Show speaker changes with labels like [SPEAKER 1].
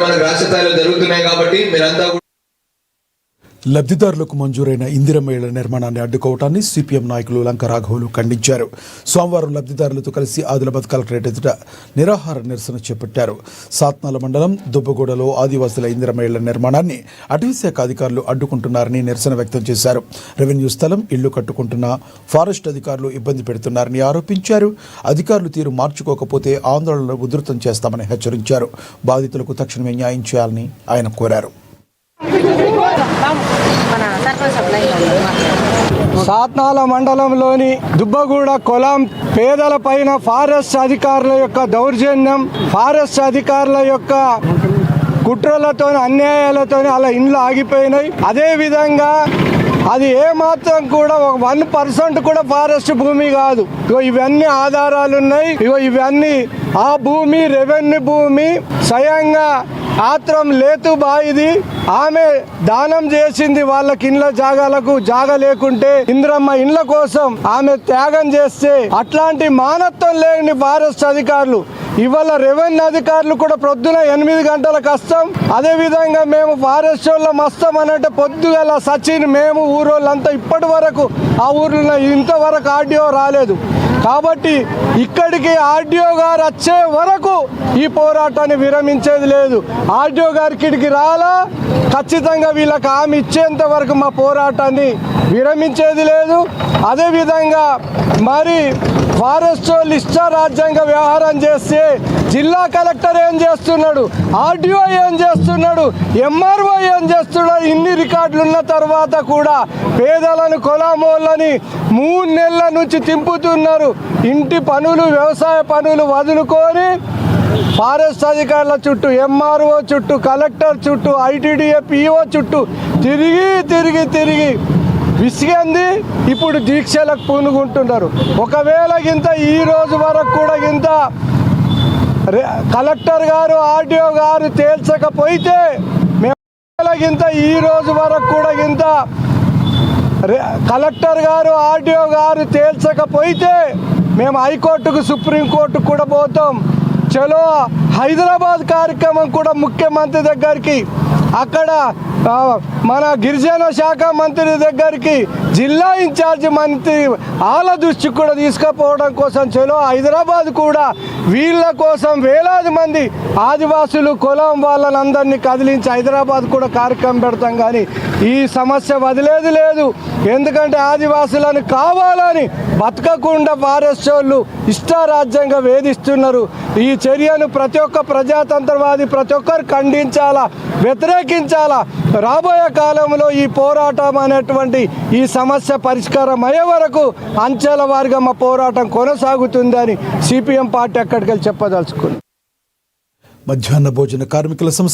[SPEAKER 1] రాష్ట్ర స్థాయిలో జరుగుతున్నాయి కాబట్టి మీరంతా
[SPEAKER 2] లబ్ధిదారులకు మంజూరైన ఇందిరమ్మ ఇళ్ల నిర్మాణాన్ని అడ్డుకోవటాన్ని సిపిఎం నాయకులు లంక రాఘవులు ఖండించారు. సోమవారం లబ్ధిదారులతో కలిసి ఆదిలాబాద్ కలెక్టరేట్ ఎదుట నిరాహార నిరసన చేపట్టారు. సాత్నాల మండలం దుబ్బగూడలో ఆదివాసుల ఇందిరమ్మ ఇళ్ల నిర్మాణాన్ని అటవీశాఖ అధికారులు అడ్డుకుంటున్నారని నిరసన వ్యక్తం చేశారు. రెవెన్యూ స్థలం ఇళ్లు కట్టుకుంటున్న ఫారెస్ట్ అధికారులు ఇబ్బంది పెడుతున్నారని ఆరోపించారు. అధికారులు తీరు మార్చుకోకపోతే ఆందోళనలు ఉధృతం చేస్తామని హెచ్చరించారు. బాధితులకు తక్షణమే న్యాయం చేయాలని ఆయన కోరారు.
[SPEAKER 3] సాత్నాల మండలంలోని దుబ్బగూడ కొలం పేదల పైన ఫారెస్ట్ అధికారుల యొక్క దౌర్జన్యం, ఫారెస్ట్ అధికారుల యొక్క కుట్రలతో అన్యాయాలతో అలా ఇండ్లు ఆగిపోయినాయి. అదేవిధంగా అది ఏమాత్రం కూడా 1% కూడా ఫారెస్ట్ భూమి కాదు. ఇవన్నీ ఆధారాలు ఉన్నాయి. ఇవన్నీ ఆ భూమి రెవెన్యూ భూమి స్వయంగా ఆత్రం లేతు బాయిది. ఆమె దానం చేసింది వాళ్ళకి ఇండ్ల జాగాలకు జాగా లేకుంటే ఇంద్రమ్మ ఇండ్ల కోసం ఆమె త్యాగం చేస్తే అట్లాంటి మానత్వం లేని ఫారెస్ట్ అధికారులు ఇవాళ రెవెన్యూ అధికారులు కూడా పొద్దున 8 గంటలకు వస్తాం. అదే విధంగా మేము ఫారెస్ట్ వాళ్ళం వస్తాం అనంటే పొద్దుగల సచిన్ మేము ఊరోళ్ళంతా ఇప్పటి వరకు ఆ ఊర్లో ఇంతవరకు ఆర్డీఓ రాలేదు. కాబట్టి ఇక్కడికి ఆర్డీఓ గారు వచ్చే వరకు ఈ పోరాటాన్ని విరమించేది లేదు. ఆర్డీఓ గారి కిడికి రాలా, ఖచ్చితంగా వీళ్ళకి హామీ ఇచ్చేంత వరకు మా పోరాటాన్ని విరమించేది లేదు. అదేవిధంగా మరి ఫారెస్ట్ వాళ్ళు ఇష్టారాజ్యంగా వ్యవహారం చేస్తే జిల్లా కలెక్టర్ ఏం చేస్తున్నాడు, ఆర్డీఓ ఏం చేస్తున్నాడు, ఎంఆర్ఓ ఏం చేస్తున్నాడు, ఇన్ని రికార్డులు ఉన్న తర్వాత కూడా పేదలను కొలామోళ్ళని 3 నెలల నుంచి తింపుతున్నారు. ఇంటి పనులు వ్యవసాయ పనులు వదులుకొని ఫారెస్ట్ అధికారుల చుట్టూ, ఎంఆర్ఓ చుట్టూ, కలెక్టర్ చుట్టూ, ఐటీడీఏ పిఓ చుట్టూ తిరిగి విసిగంది. ఇప్పుడు దీక్షలకు పూనుకుంటున్నారు. ఒకవేళ గింత ఈ రోజు వరకు కూడా గింత కలెక్టర్ గారు ఆర్డీఓ గారు తేల్చకపోతే గింత ఈ రోజు వరకు కూడా గింత కలెక్టర్ గారు ఆర్డీఓ గారు తేల్చకపోతే మేము హైకోర్టుకు సుప్రీంకోర్టుకు కూడా పోతాం. చలో హైదరాబాద్ కార్యక్రమం కూడా ముఖ్యమంత్రి దగ్గరికి, అక్కడ మన గిరిజన శాఖ మంత్రి దగ్గరికి, జిల్లా ఇన్ఛార్జి మంత్రి వాళ్ళ దృష్టికి కూడా తీసుకుపోవడం కోసం చలో హైదరాబాద్ కూడా వీళ్ళ కోసం వేలాది మంది ఆదివాసులు కులం వాళ్ళనందరినీ కదిలించి హైదరాబాద్ కూడా కార్యక్రమం పెడతాం. కానీ ఈ సమస్య వదిలేది లేదు. ఎందుకంటే ఆదివాసులను కావాలని బతకకుండా ఫారెస్ట్ వాళ్ళు ఇష్టారాజ్యంగా వేధిస్తున్నారు. ఈ చర్యను ప్రతి ఒక్క ప్రజాతంత్రవాది ప్రతి ఒక్కరు ఖండించాలా, వ్యతిరేకించాలా. రాబోయే కాలంలో ఈ పోరాటం అనేటువంటి ఈ సమస్య పరిష్కారం అయ్యే వరకు అంచెల వారిగా మా పోరాటం కొనసాగుతుందని సిపిఎం పార్టీ అక్కడికి వెళ్ళి చెప్పదలుచుకుంది.
[SPEAKER 2] మధ్యాహ్న భోజన కార్మికుల సంస్థ